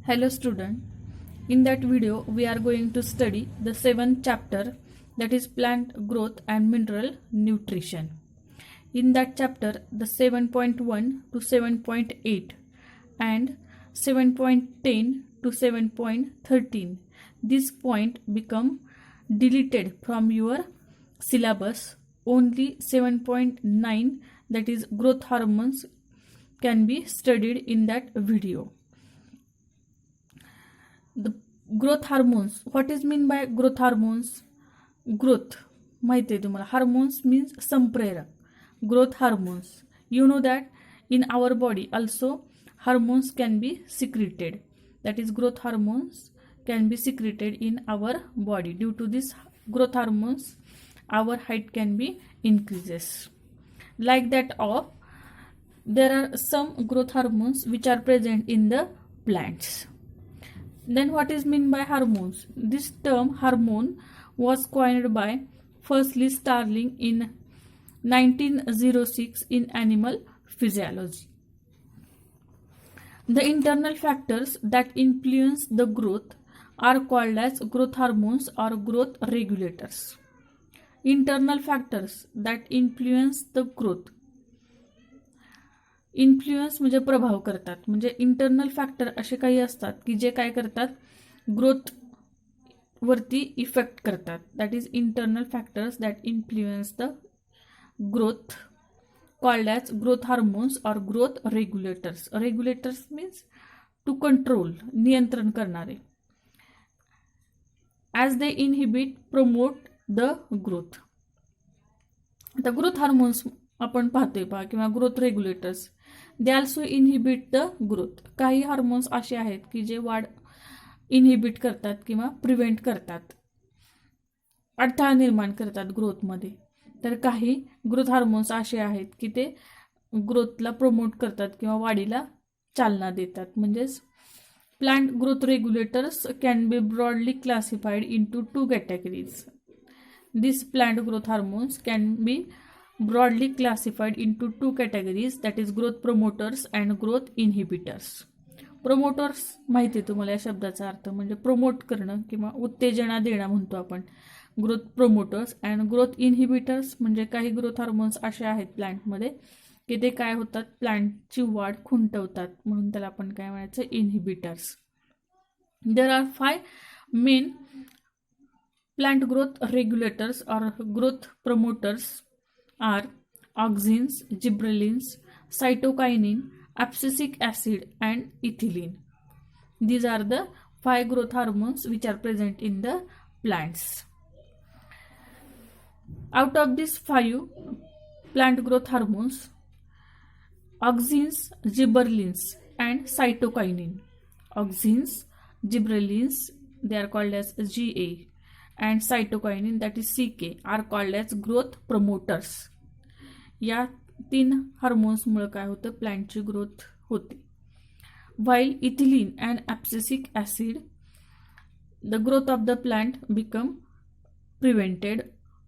Hello student, in that video we are going to study the 7th chapter, that is plant growth and mineral nutrition. In that chapter the 7.1 to 7.8 and 7.10 to 7.13, this point become deleted from your syllabus. Only 7.9, that is growth hormones, can be studied in that video. The growth hormones, what is mean by growth hormones? Growth माहिती आहे तुम्हाला. Hormones means संप्रेरक. Growth hormones, you know that in our body also hormones can be secreted, that is growth hormones can be secreted in our body. Due to this growth hormones our height can be increases. Like that of there are some growth hormones which are present in the plants. Then what is meant by hormones? This term hormone was coined by firstly Starling in 1906 in Animal Physiology. The internal factors that influence the growth are called as growth hormones or growth regulators. Internal factors that influence the growth. Influence म्हणजे प्रभाव करतात, म्हणजे internal factor असे काही असतात की जे काय करतात, ग्रोथ वरती इफेक्ट करतात. That is internal factors that influence the growth, called as growth hormones or growth regulators. Regulators means to control, नियंत्रण करणारे. As they inhibit promote the growth. आता ग्रोथ हार्मोन्स आपण पाहतोय पहा किंवा growth regulators, they also inhibit the growth. काही hormones असे आहेत की जे वाढ इनहिबिट करतात किंवा प्रिव्हेंट करतात, अडथळा निर्माण करतात ग्रोथमध्ये. तर काही ग्रोथ हार्मोन्स असे आहेत की ते ग्रोथला प्रमोट करतात किंवा वाढीला चालना देतात. म्हणजेच plant growth regulators can be broadly classified into 2 categories. This plant growth hormones can be broadly classified into 2 categories, that is growth promoters and growth inhibitors. Promoters माहिती आहे तुम्हाला या शब्दाचा अर्थ, म्हणजे प्रमोट करणं किंवा उत्तेजना देणं म्हणतो आपण, growth promoters. And growth inhibitors म्हणजे काही ग्रोथ हार्मोन्स असे आहेत प्लांटमध्ये की ते काय होतात, प्लांटची वाढ खुंटवतात, म्हणून त्याला आपण काय म्हणायचं, inhibitors. There are 5 main plant growth regulators or growth promoters are auxins, gibberellins, cytokinin, abscisic acid and ethylene. These are the 5 growth hormones which are present in the plants. Out of these 5 plant growth hormones, auxins, gibberellins and cytokinin. Auxins, gibberellins, they are called as GA, and cytokinin, that is CK, are called as growth promoters. या 3 हार्मोन्समुळे काय होतं, प्लांटची growth होते. While ethylene and abscisic acid, the growth of the plant become prevented,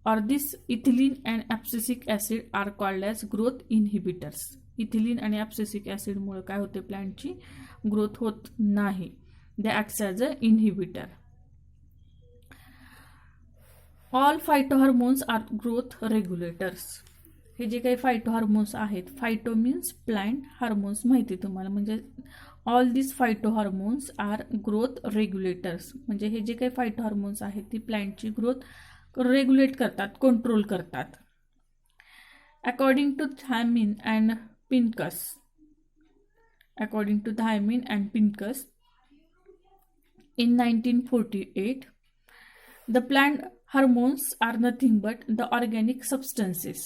or this ethylene and abscisic acid are called as growth inhibitors. Ethylene आणि abscisic ॲसिडमुळे काय होते, प्लांटची ग्रोथ होत नाही. They acts as a inhibitor. All phytohormones are growth regulators. हे जे काही फायटोहार्मोन्स आहेत, फायटो मीन्स प्लांट, हार्मोन्स माहिती तुम्हाला, म्हणजे all this phytohormones are growth regulators. म्हणजे हे जे काही फायटोहार्मोन्स आहेत ती प्लांटची ग्रोथ रेग्युलेट करतात, कंट्रोल करतात. According to Thimann and Pincus, in 1948, the plant hormones are nothing but the organic substances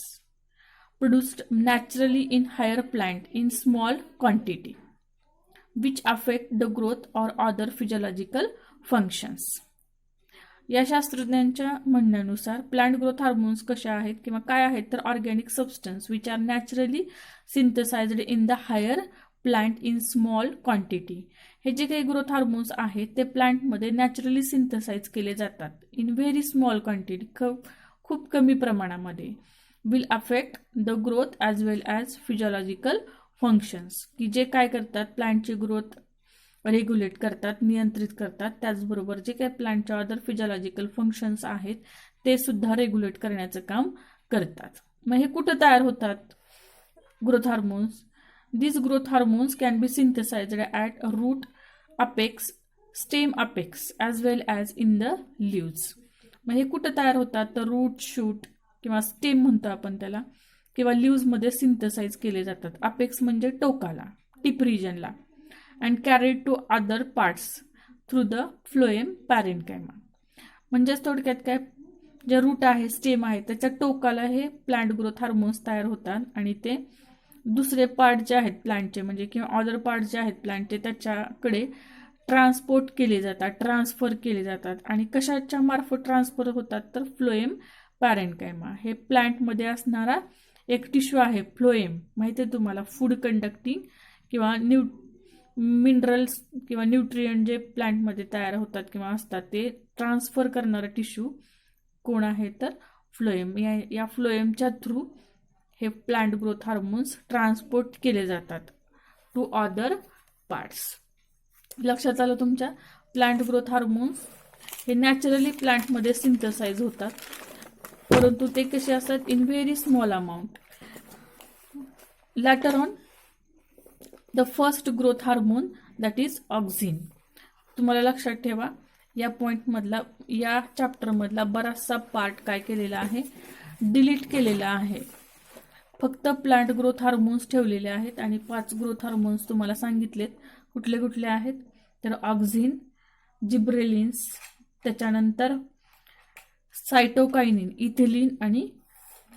produced naturally in higher plant in small quantity, which affect the growth or other physiological functions. या शास्त्रज्ञांच्या म्हणण्यानुसार plant growth hormones कशा आहेत किंवा काय आहेत, तर organic substance which are naturally synthesized in the higher plant in small quantity. हे जे काही ग्रोथ हार्मोन्स आहेत ते प्लांटमध्ये नॅचरली सिंथसाइज केले जातात इन व्हेरी स्मॉल क्वांटिटी, खूप कमी प्रमाणामध्ये. Will affect the growth as well as physiological functions, की जे काय करतात, प्लांटची ग्रोथ रेग्युलेट करतात, नियंत्रित करतात. त्याचबरोबर जे काही प्लांटच्या अदर फिजिओलॉजिकल फंक्शन्स आहेत ते सुद्धा रेग्युलेट करण्याचं काम करतात. मग हे कुठं तयार होतात growth hormones? These growth hormones can be synthesized at root apex, stem apex as well as in the leaves. मग हे कुठं तयार होतात? तर रूट, शूट किंवा स्टेम म्हणतो आपण त्याला, किंवा लीव्ज मध्ये सिंथेसाइज केले जातात. अपेक्स म्हणजे टोकाला, टिप रिजनला, and carried to other parts through the phloem parenchyma. म्हणजेच थोडक्यात काय, जे रूट आहे, स्टेम आहे, त्याच्या टोकाला हे प्लांट ग्रोथ हार्मोन्स तयार होतात आणि ते दुसरे पार्ट जे आहेत प्लांटचे म्हणजे किंवा अदर पार्ट जे आहेत प्लांटचे त्याच्याकडे ट्रान्सपोर्ट केले जातात, ट्रान्सफर केले जातात. आणि कशाच्या मार्फत ट्रान्सफर होतात? तर फ्लोएम पॅरेन्कायमा. हे प्लांटमध्ये असणारा एक टिश्यू आहे फ्लोएम, माहिती आहे तुम्हाला, फूड कंडक्टिंग किंवा मिनरल्स किंवा न्यूट्रिएंट जे प्लांटमध्ये तयार होतात किंवा असतात ते ट्रान्सफर करणारा टिश्यू कोण आहे? तर फ्लोएम. या फ्लोएमच्या थ्रू हे प्लांट ग्रोथ हार्मोन्स ट्रान्सपोर्ट केले जातात टू अदर पार्ट्स. लक्षात आलं तुमच्या? प्लांट ग्रोथ हार्मोन्स हे नॅचरली प्लांटमध्ये सिंथेसाइज होतात, परंतु ते कसे असतात? In very small amount. Later on the first growth hormone that is auxin. तुम्हाला लक्षात ठेवा, या पॉइंटमधला, या चॅप्टरमधला बराचसा पार्ट काय केलेला आहे? डिलीट केलेला आहे. फक्त प्लांट ग्रोथ हार्मोन्स ठेवलेले आहेत आणि 5 ग्रोथ हार्मोन्स तुम्हाला सांगितलेत. कुठले कुठले आहेत? तर ऑक्झिन, जिब्रेलिन्स, त्याच्यानंतर सायटोकायनिन, इथिलीन आणि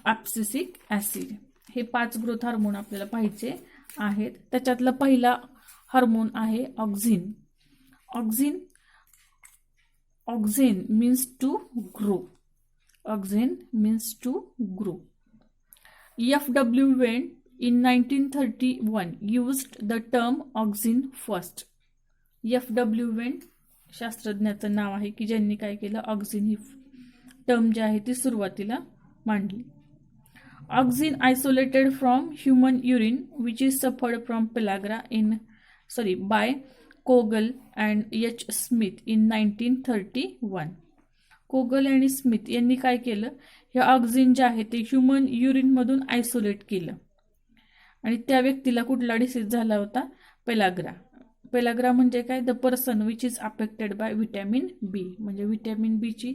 ॲब्सिसिक ॲसिड. हे 5 ग्रोथ हार्मोन आपल्याला पाहिजे आहेत. त्याच्यातला पहिला हार्मोन आहे auxin. Auxin means to grow. Auxin means to grow. F.W. Went in 1931 used the term auxin first. F.W. Went शास्त्रज्ञाचं नाव आहे की ज्यांनी काय केलं? ऑक्झिन ही टर्म जी आहे ती सुरुवातीला मांडली. Auxin isolated from human urine which is suffered from pellagra by Kogl and H Smith in 1931. Kogl आणि स्मिथ यांनी काय केलं? हे ऑक्झिन जे आहे ते ह्युमन युरिनमधून आयसोलेट केलं आणि त्या व्यक्तीला कुठला डिसीज झाला होता? पेलाग्रा. पेलाग्रा म्हणजे काय? The person which is affected by vitamin B. म्हणजे व्हिटॅमिन बीची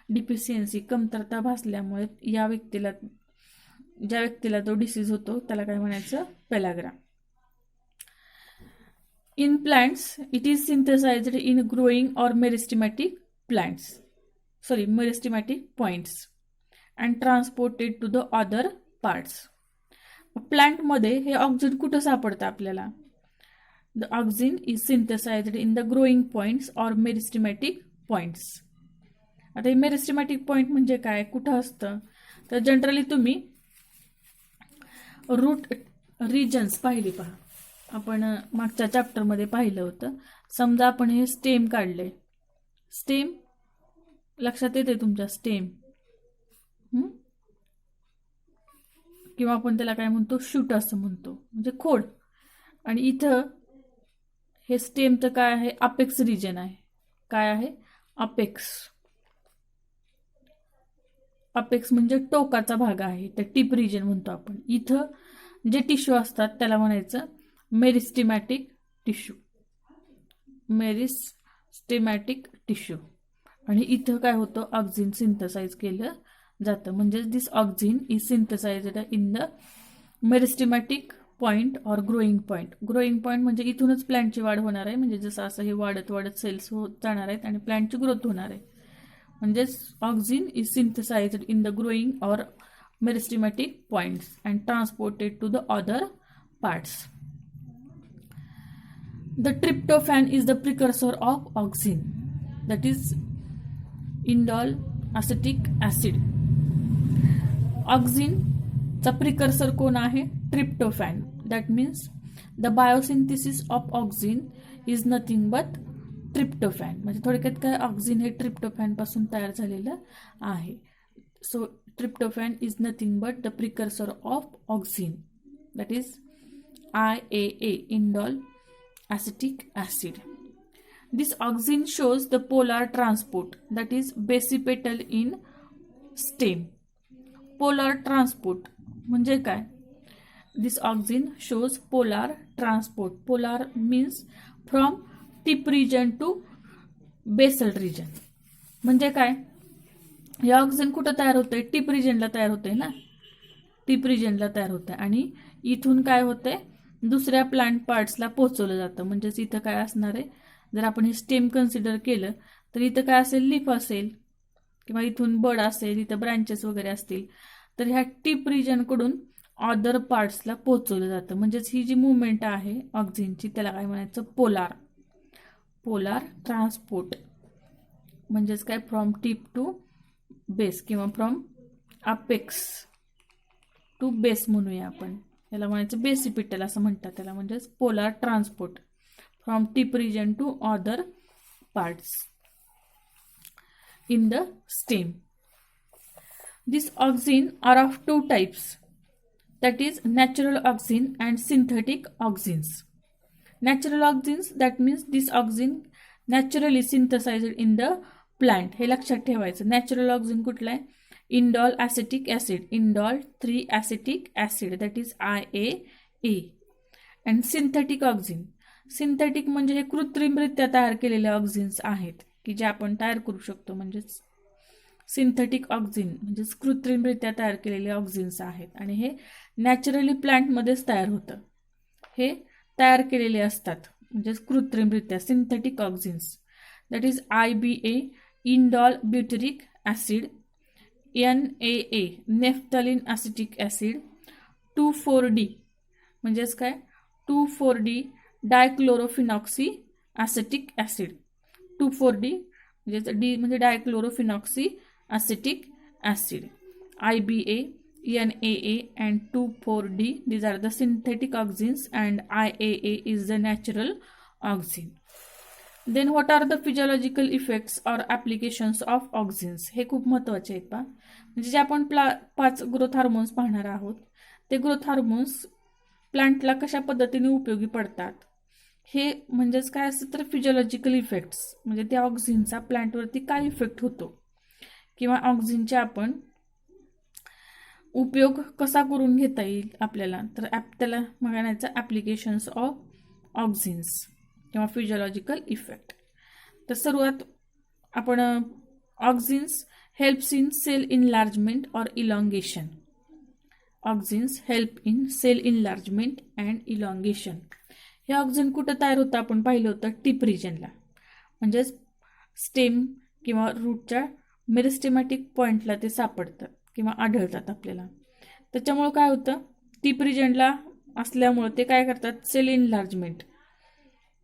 डिफिशियन्सी, कमतरता भासल्यामुळे ज्या व्यक्तीला तो डिसीज होतो त्याला काय म्हणायचं? Pellagra. In plants it is synthesized in growing or meristematic points and transported to the other parts. प्लांटमध्ये हे ऑक्झिन कुठं सापडतं आपल्याला? The auxin is synthesized in the growing points or meristematic points. आता हे मेरिस्टेमॅटिक पॉइंट म्हणजे काय? कुठं असतं? तर जनरली तुम्ही रूट रिजन्स पाहिली पहा, आपण मागच्या चॅप्टरमध्ये पाहिलं होतं. समजा आपण हे स्टेम काढले, स्टेम लक्षात येते तुमच्या? स्टेम किंवा आपण त्याला काय म्हणतो? शूट असं म्हणतो, म्हणजे खोड. आणि इथं हे स्टेमचं काय आहे? अपेक्स रिजन आहे. काय आहे? अपेक्स. अपेक्स म्हणजे टोकाचा भाग आहे, ते टिप रिजन म्हणतो आपण. इथं जे टिश्यू असतात त्याला म्हणायचं मेरिस्टेमॅटिक टिश्यू. मेरिस्टेमॅटिक टिश्यू. आणि इथं काय होतं? ऑक्झिन सिंथेसाइज केलं जातं. म्हणजे this auxin is synthesized in the meristematic point or growing point. Growing point म्हणजे इथूनच प्लांटची वाढ होणार आहे, म्हणजे जसं असं हे वाढत वाढत सेल्स होत जाणार आहेत आणि प्लांटची ग्रोथ होणार आहे. म्हणजेच auxin is synthesized in the growing or meristematic points and transported to the other parts. The tryptophan is the precursor of auxin, that is indole acetic acid. Auxin चा प्रिकर्सर कोण आहे? Tryptophan. That means the biosynthesis of auxin is nothing but tryptophan. म्हणजे थोडक्यात काय? Auxin हे tryptophan पासून तयार झालेलं आहे. So tryptophan is nothing but the precursor of auxin, that is IAA, indole acetic acid. This auxin shows the polar transport that is basipetal in stem. Polar transport म्हणजे काय? This auxin shows polar transport. Polar means from tip region to basal region. म्हणजे काय? हे auxin कुठं तयार होतंय? Tip रिजनला तयार होतंय ना, टिप रिजनला तयार होतंय आणि इथून काय होतंय? दुसऱ्या प्लांट पार्ट्सला पोहोचवलं जातं. म्हणजेच इथं काय असणार आहे? जर आपण हे स्टेम कन्सिडर केलं तर इथं काय असेल? लीफ असेल किंवा इथून बड असेल, इथं ब्रँचेस वगैरे असतील. तर ह्या टिप रिजनकडून अदर पार्ट्सला पोहोचवलं जातं. म्हणजेच ही जी मुवमेंट आहे ऑक्झिनची त्याला काय म्हणायचं? पोलार. पोलार ट्रान्सपोर्ट म्हणजेच काय? फ्रॉम टिप टू बेस किंवा फ्रॉम अपेक्स टू बेस म्हणूया आपण. याला म्हणायचं बेसिपिटल असं म्हणतात त्याला. म्हणजेच polar transport from tip region to other parts in the stem. These auxin are of two types, that is natural auxin and synthetic auxins. Natural auxins, that means this auxin naturally synthesized in the plant. हे लक्षात ठेवायचं. Natural auxin कुठला आहे? Indole acetic acid, indole 3 acetic acid, that is IAA. And synthetic auxin. Synthetic म्हणजे हे कृत्रिमरित्या तयार केलेले ऑक्झिन्स आहेत की जे आपण तयार करू शकतो. म्हणजेच सिंथेटिक ऑक्झिन म्हणजेच कृत्रिमरित्या तयार केलेले ऑक्झिन्स आहेत आणि हे नॅचरली प्लांटमध्येच तयार होतं. हे तयार केलेले असतात म्हणजेच कृत्रिमरित्या synthetic auxins. That is IBA, indole butyric acid, NAA, naphthalene acetic acid, 2,4-D म्हणजेच काय? 2,4-D डायक्लोरोफिनॉक्सी acetic acid. 2,4-D म्हणजे डी म्हणजे dichlorophenoxy acetic acid. IBA, NAA and 2,4-D, these are the synthetic auxins and IAA is the natural auxin. Then what are the physiological effects or applications of auxins? हे खूप महत्त्वाचे आहेत पहा. म्हणजे जे आपण 5 ग्रोथ हार्मोन्स पाहणार आहोत ते ग्रोथ हार्मोन्स प्लांटला कशा पद्धतीने उपयोगी पडतात हे म्हणजेच काय असतं तर फिजिओलॉजिकल इफेक्ट्स म्हणजे त्या ऑक्झिनचा प्लांटवरती काय इफेक्ट होतो किंवा ऑक्झिनचे आपण उपयोग कसा करून घेता येईल आपल्याला. तर त्याला म्हणायचं ॲप्लिकेशन्स ऑफ ऑक्झिन्स किंवा फिजिओलॉजिकल इफेक्ट. तर सुरुवात आपण auxins helps in cell enlargement or elongation. Auxins help in cell enlargement and elongation. हे ऑक्झिन कुठं तयार होतं आपण पाहिलं होतं? टिप रिजनला म्हणजेच स्टेम किंवा रूटच्या मेरिस्टेमॅटिक पॉईंटला ते सापडतात किंवा आढळतात आपल्याला. त्याच्यामुळं काय होतं? टिप रिजनला असल्यामुळं ते काय करतात? सेल इनलार्जमेंट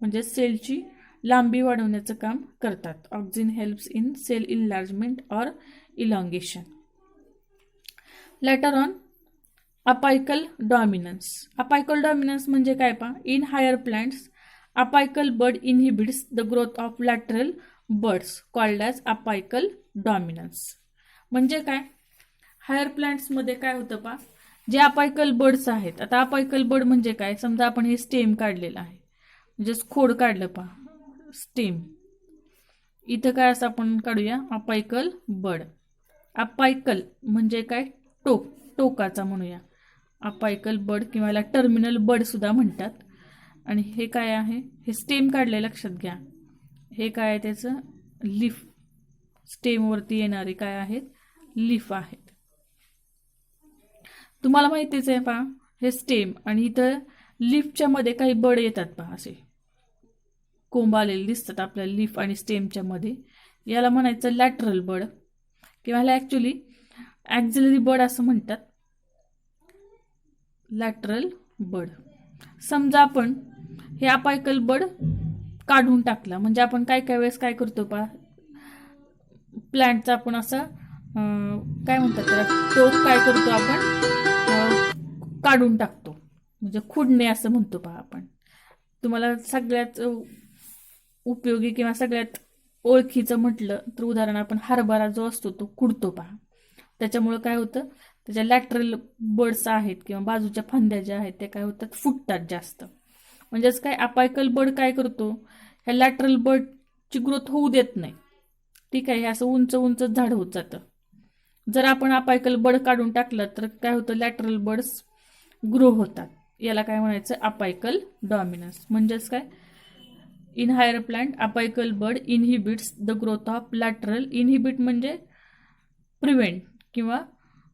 म्हणजे सेलची लांबी वाढवण्याचं काम करतात. Auxin helps in cell enlargement or elongation. Later on apical dominance. Apical dominance म्हणजे काय पहा? In higher plants apical bud inhibits the growth of lateral buds called as apical dominance. म्हणजे काय? हायर प्लांट्समध्ये काय होतं पहा? जे अपायकल बड्स आहेत. आता अपायकल बड म्हणजे काय? समजा आपण हे स्टेम काढलेलं आहे म्हणजेच खोड काढलं पहा स्टेम. इथं काय असं आपण काढूया? अपायकल बड. अपायकल म्हणजे काय? टोकाचा म्हणूया अपायकल बड किंवा याला टर्मिनल बड सुद्धा म्हणतात. आणि हे काय आहे? हे स्टेम काढले लक्षात घ्या. हे काय आहे? त्याचं लीफ. स्टेमवरती येणारे काय आहेत? लीफ आहेत. तुम्हाला माहितीच आहे पहा हे स्टेम आणि इथं लीफच्या मध्ये काही बड येतात पहा असे कोंब आलेले दिसतात आपल्याला लीफ आणि स्टेमच्या मध्ये. याला म्हणायचं लॅटरल बड किंवा ह्याला ॲक्च्युली ॲक्झिलरी बड असं म्हणतात. लॅटरल बड. समजा आपण हे अपायकल बड काढून टाकला म्हणजे आपण काय काय वेळेस काय करतो पहा प्लांटचा आपण असं काय म्हणतात त्याला टोक काय करतो आपण काढून टाकतो म्हणजे खुडणे असं म्हणतो पहा आपण. तुम्हाला सगळ्यात उपयोगी किंवा सगळ्यात ओळखीचं म्हटलं तर उदाहरण आपण हरभरा जो असतो तो कुडतो पहा. त्याच्यामुळं काय होतं? त्याच्या लॅटरल बड्स आहेत किंवा बाजूच्या फांद्या ज्या आहेत त्या काय होतात? फुटतात जास्त. म्हणजेच काय? अपायकल बड काय करतो? ह्या लॅटरल बडची ग्रोथ होऊ देत नाही. ठीक आहे, हे असं उंच उंच झाड होत जातं. जर आपण अपायकल बड काढून टाकलं तर काय होतं, लॅटरल बड्स ग्रो होतात. याला काय म्हणायचं, अपायकल डॉमिनन्स. म्हणजेच काय, in higher plant apical bud inhibits the growth of lateral. Inhibit म्हणजे प्रिव्हेंट किंवा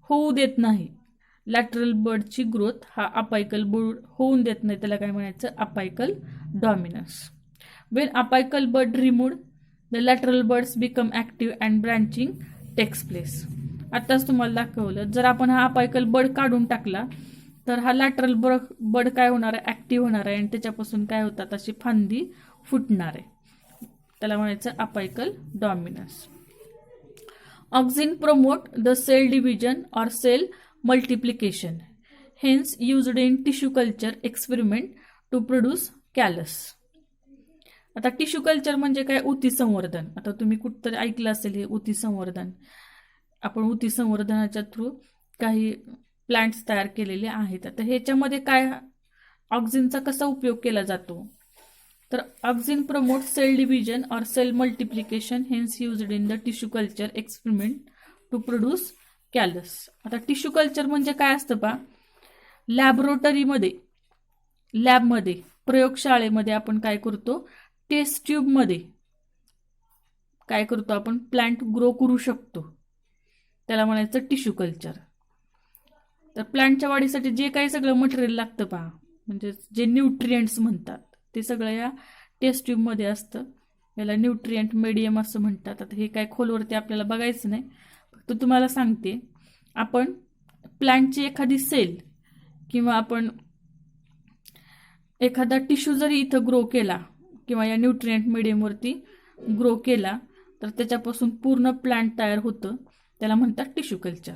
होऊ देत नाही. लॅटरल बडची ग्रोथ हा अपायकल बड होऊन देत नाही, त्याला काय म्हणायचं, apical dominance. When apical bud removed the lateral buds become active and branching takes place. आताच तुम्हाला दाखवलं, जर आपण हा अपायकल बड काढून टाकला तर हा लॅटरल बड काय होणार आहे, ऍक्टिव्ह होणार आहे आणि त्याच्यापासून काय होतात, अशी फांदी फुटणार आहे. त्याला म्हणायचं apical dominance. Auxin promote the cell division or cell multiplication, hence used in tissue culture experiment to produce callus. आता टिश्यू कल्चर म्हणजे काय, ऊती संवर्धन. आता तुम्ही कुठंतरी ऐकलं असेल हे ऊती संवर्धन. आपण ऊती संवर्धनाच्या थ्रू काही प्लांट्स तयार केलेले आहेत. आता ह्याच्यामध्ये काय, ऑक्झिनचा कसा उपयोग केला जातो, तर auxin promote cell division or cell multiplication, hence used in the tissue culture experiment to produce callus. आता टिश्यू कल्चर म्हणजे काय असतं पहा, लॅबमध्ये प्रयोगशाळेमध्ये आपण काय करतो, टेस्ट ट्यूबमध्ये काय करतो, आपण प्लांट ग्रो करू शकतो. त्याला म्हणायचं टिश्यू कल्चर. तर प्लांटच्या वाढीसाठी जे काही सगळं मटेरियल लागतं पहा, म्हणजे जे न्यूट्रिएंट्स म्हणतात, ते सगळं या टेस्ट ट्यूबमध्ये असतं. याला न्यूट्रिएंट मीडियम असं म्हणतात. आता हे काय खोलवरती आपल्याला बघायचं नाही, फक्त तुम्हाला सांगते, आपण प्लांटची एखादी सेल किंवा आपण एखादा टिश्यू जरी इथं ग्रो केला किंवा या न्यूट्रिएंट मीडियमवरती ग्रो केला तर त्याच्यापासून पूर्ण प्लांट तयार होतं. त्याला म्हणतात टिश्यू कल्चर.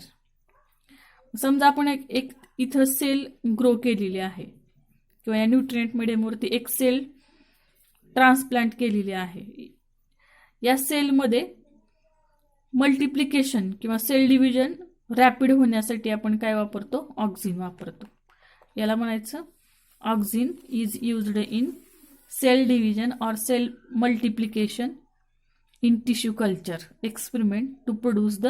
समजा आपण एक इथं सेल ग्रो केलेली आहे किंवा या न्यूट्रिएंट मीडियमवरती एक सेल ट्रान्सप्लांट केलेली आहे. या सेलमध्ये मल्टिप्लिकेशन किंवा सेल डिव्हिजन रॅपिड होण्यासाठी आपण काय वापरतो, ऑक्झिन वापरतो. याला म्हणायचं auxin is used in cell division or cell multiplication in tissue culture experiment to produce the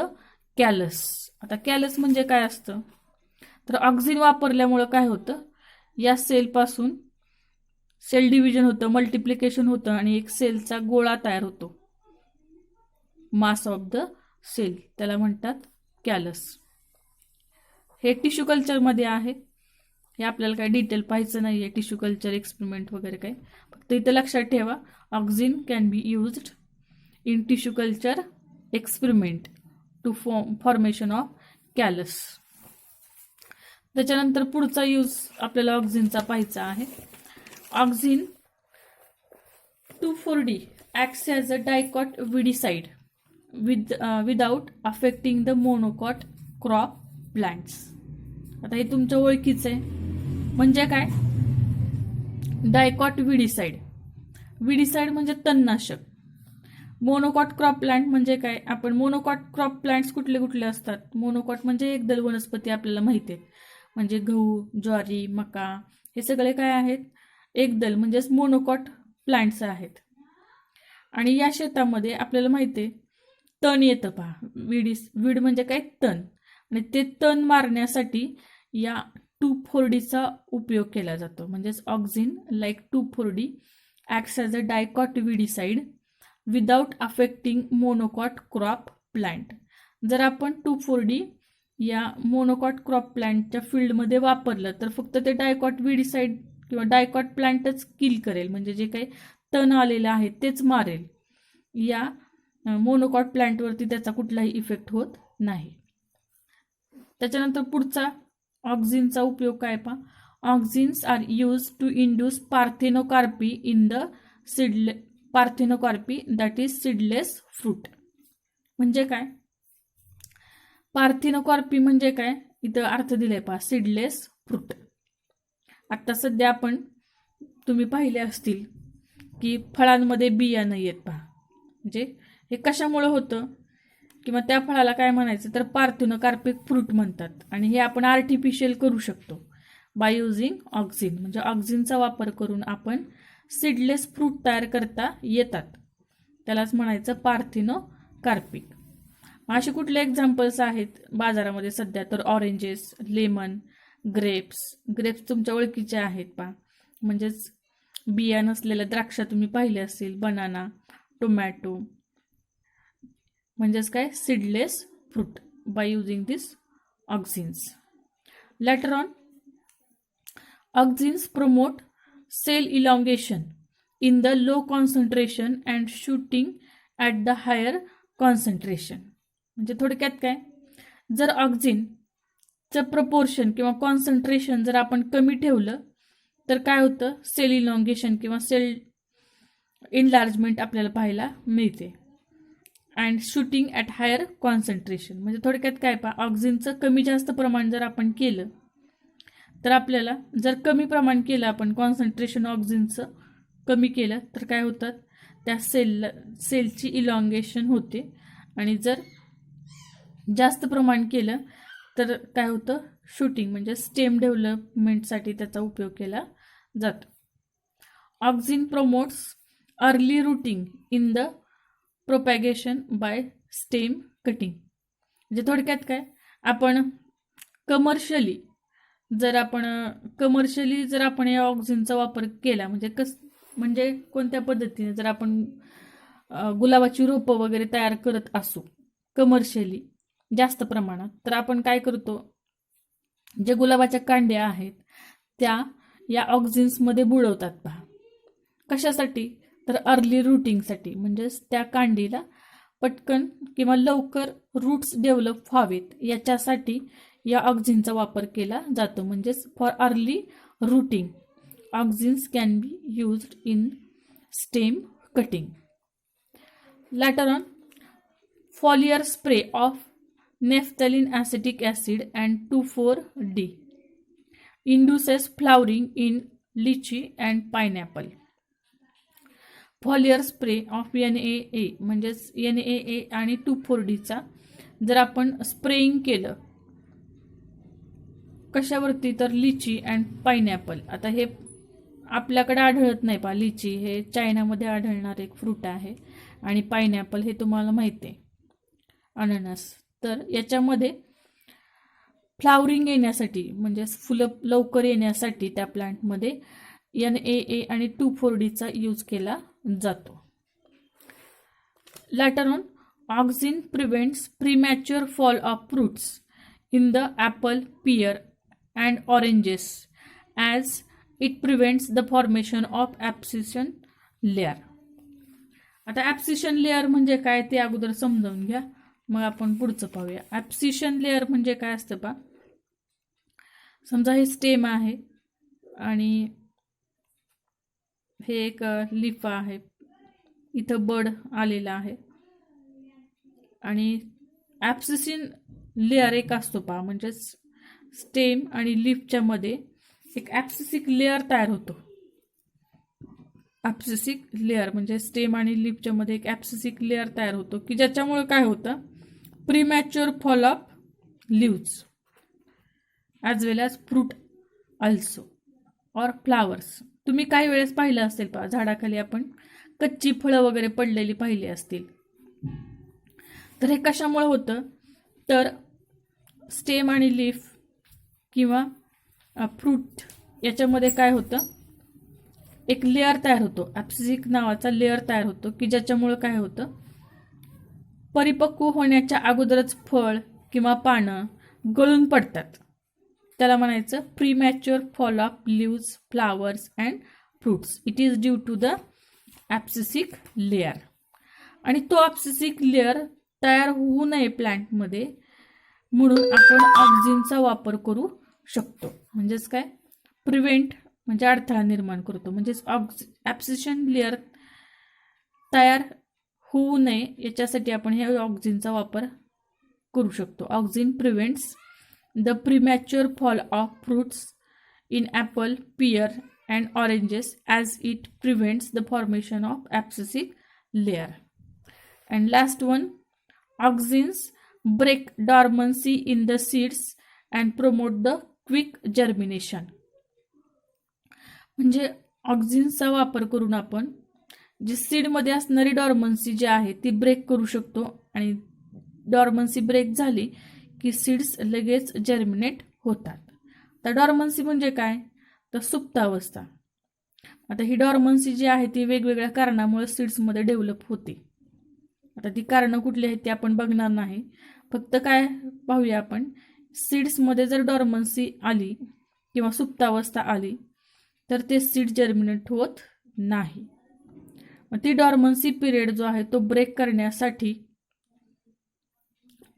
callus. आता कॅलस म्हणजे काय असतं, तर ऑक्झिन वापरल्यामुळं काय होतं, या सेलपासून सेल डिव्हिजन होतं, मल्टिप्लिकेशन होतं आणि एक सेलचा गोळा तयार होतो, मास ऑफ द सेल. त्याला म्हणतात कॅलस. हे टिश्यू कल्चरमध्ये आहे. हे आपल्याला काय डिटेल पाहायचं नाही आहे, टिश्यू कल्चर एक्सपेरिमेंट वगैरे काय. फक्त इथं लक्षात ठेवा, auxin can be used in tissue culture experiment to formation of callus. त्याच्यानंतर पुढचा यूज आपल्याला ऑक्झिनचा पाहायचा आहे. Auxin 2,4-D acts as a dicot weedicide without affecting the monocot crop plants. आता हे तुमच्या ओळखीचं आहे. म्हणजे काय, डायकॉट विडीसाइड. विडीसाइड म्हणजे तणनाशक. मोनोकॉट क्रॉप प्लांट म्हणजे काय, आपण मोनोकॉट क्रॉप प्लांट्स कुठले कुठले असतात, मोनोकॉट म्हणजे एकदल वनस्पती आपल्याला माहिती आहेत. म्हणजे गहू, ज्वारी, मका हे सगळे काय आहेत, एकदल म्हणजेच मोनोकॉट प्लांट्स आहेत. आणि या शेतामध्ये आपल्याला माहिती आहे तण येतं पहा. वीड म्हणजे काय, तण. आणि ते तण मारण्यासाठी या 2,4-Dचा उपयोग केला जातो. म्हणजेच auxin like 2,4-D acts as a dicot weedicide without affecting monocot crop plant. जर आपण 2,4-D या मोनोकॉट क्रॉप प्लांटच्या फील्डमध्ये वापरलं तर फक्त ते डायकॉट विडीसाइड किंवा डायकॉट प्लांटच किल करेल, म्हणजे जे काही तण आलेलं आहे तेच मारेल. या मोनोकॉट प्लांटवरती त्याचा कुठलाही इफेक्ट होत नाही. त्याच्यानंतर पुढचा ऑक्झिनचा उपयोग काय पहा. Auxins are use to induce parthenocarpy in the parthenocarpy that is seedless fruit. म्हणजे काय, पार्थेनोकार्पी म्हणजे काय, इथं अर्थ दिलाय पहा, सीडलेस फ्रूट. आता सध्या तुम्ही पाहिले असतील की फळांमध्ये बिया नाही आहेत पहा. म्हणजे हे कशामुळे होतं किंवा त्या फळाला काय म्हणायचं, तर पार्थेनोकार्पिक फ्रूट म्हणतात. आणि हे आपण आर्टिफिशियल करू शकतो बाय युझिंग ऑक्झिन. म्हणजे ऑक्झिनचा वापर करून आपण सीडलेस फ्रूट तयार करता येतात. त्यालाच म्हणायचं पार्थिनोकार्पिक. असे कुठले एक्झाम्पल्स आहेत बाजारामध्ये सध्या, तर ऑरेंजेस, लेमन, ग्रेप्स तुमच्या ओळखीचे आहेत पा, म्हणजेच बिया नसलेल्या द्राक्षा तुम्ही पाहिले असतील, बनाना, टोमॅटो, म्हणजेच काय seedless fruit by using this auxins. Later on, auxins promote cell elongation in the low concentration and shooting at the higher concentration. म्हणजे थोडक्यात काय, जर ऑक्झिनचं प्रपोर्शन किंवा कॉन्सन्ट्रेशन जर आपण कमी ठेवलं तर काय होतं, सेल इलॉंगेशन किंवा सेल इनलार्जमेंट आपल्याला पाहायला मिळते. And shooting at higher concentration म्हणजे थोडक्यात काय पहा, ऑक्झिनचं कमी जास्त प्रमाण जर आपण केलं तर आपल्याला, जर कमी प्रमाण केलं आपण कॉन्सन्ट्रेशन ऑक्झिनचं कमी केलं तर काय होतात, त्या सेलची इलॉंगेशन होते. आणि जर जास्त प्रमाण केलं तर काय होतं, शूटिंग म्हणजे स्टेम डेव्हलपमेंटसाठी त्याचा उपयोग केला जातो. Auxin promotes early rooting in the propagation by stem cutting. म्हणजे थोडक्यात काय, आपण कमर्शियली जर आपण या ऑक्झिनचा वापर केला, म्हणजे कोणत्या पद्धतीने, जर आपण गुलाबाची रोपं वगैरे तयार करत असू कमर्शियली जास्त प्रमाणात, तर आपण काय करतो, जे गुलाबाच्या कांड्या आहेत त्या या ऑक्झिन्समध्ये बुडवतात पहा. कशासाठी, तर अर्ली रूटिंगसाठी, म्हणजेच त्या कांडीला पटकन किंवा लवकर रूट्स डेव्हलप व्हावेत याच्यासाठी या ऑक्झिनचा वापर केला जातो. म्हणजेच for early rooting auxins can be used in stem cutting. Later on, foliar spray of naphthalene acetic acid and 2,4-D induces flowering in lychee and pineapple. Foliar spray of NAA म्हणजेच NAA आणि 2,4-Dचा जर आपण spraying केलं कशावरती, तर लिची and pineapple. आता हे आपल्याकडे आढळत नाही पहा, लिची हे चायनामध्ये आढळणार एक फ्रूट आहे आणि पायनॅपल हे तुम्हाला माहिती आहे, अननस. तर याच्यामध्ये फ्लावरिंग येण्यासाठी म्हणजे फुलं लवकर येण्यासाठी त्या प्लांटमध्ये NAA आणि 2,4-Dचा यूज केला जातो. Later on, auxin prevents premature fall of fruits in the apple, pear and oranges as it prevents the formation of abscission layer. आता ॲब्सिशन लेअर म्हणजे काय ते अगोदर समजावून घ्या, मग आपण पुढचं पाहूया. ॲब्सिशन लेअर म्हणजे काय असतं पहा, समजा हे स्टेम आहे आणि हे एक लीफ आहे, इथं बड आलेला आहे आणि ॲब्सिशन लेअर एक असतो पहा, म्हणजेच स्टेम आणि लीफच्या मध्ये एक ॲब्सिसिक लेअर तयार होतो. ॲब्सिसिक लेअर म्हणजे स्टेम आणि लीफच्या मध्ये एक ॲब्सिसिक लेअर तयार होतो की ज्याच्यामुळे काय होतं, premature fall of leaves as well as fruit also or flowers. तुम्ही काही वेळेस पाहिलं असेल पहा, झाडाखाली आपण कच्ची फळं वगैरे पडलेली पाहिली असतील. तर हे कशामुळे होतं, तर स्टेम आणि लीफ किंवा फ्रूट याच्यामध्ये काय होतं, एक लेअर तयार होतो, ॲब्सिसिक नावाचा लेअर तयार होतो की ज्याच्यामुळे काय होतं, परिपक्व होण्याच्या अगोदरच फळ किंवा पानं गळून पडतात. त्याला म्हणायचं premature fall of leaves, flowers and fruits. It is due to the abscisic layer. आणि तो ॲब्सिसिक लेअर तयार होऊ नये प्लांटमध्ये म्हणून आपण ऑक्झिनचा वापर करू शकतो. म्हणजेच काय, प्रिव्हेंट म्हणजे अडथळा निर्माण करतो, म्हणजेच ॲब्सिशन लेअर तयार होऊ नये याच्यासाठी आपण हे ऑक्झिनचा वापर करू शकतो. Auxin prevents the premature fall of fruits in apple, pear and oranges as it prevents the formation of abscisic layer. And last one, auxins break dormancy in the seeds and promote the quick germination. म्हणजे ऑक्झिनचा वापर करून आपण जी सीडमध्ये असणारी डॉर्मन्सी जी आहे ती break करू शकतो आणि डॉर्मन्सी ब्रेक झाली की सीड्स लगेच जर्मिनेट होतात. तर डॉर्मन्सी म्हणजे काय, तर सुप्तावस्था. आता ही डॉर्मन्सी जी आहे ती वेगवेगळ्या कारणामुळे सीड्समध्ये डेव्हलप होते. आता ती कारणं कुठली आहेत ती आपण बघणार नाही, फक्त काय पाहूया आपण, सीड्समध्ये जर डॉर्मन्सी आली किंवा सुप्तावस्था आली तर ते सीड जर्मिनेट होत नाही. मग ती डॉर्मन्सी पिरियड जो आहे तो ब्रेक करण्यासाठी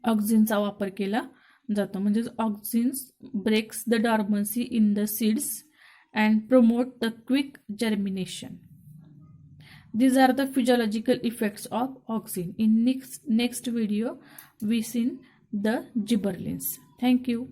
ऑक्झिनचा वापर केला जातो. म्हणजे auxins breaks the dormancy in the seeds and promote the quick germination. These are the physiological effects of auxin. In next video we see the gibberellins. Thank you.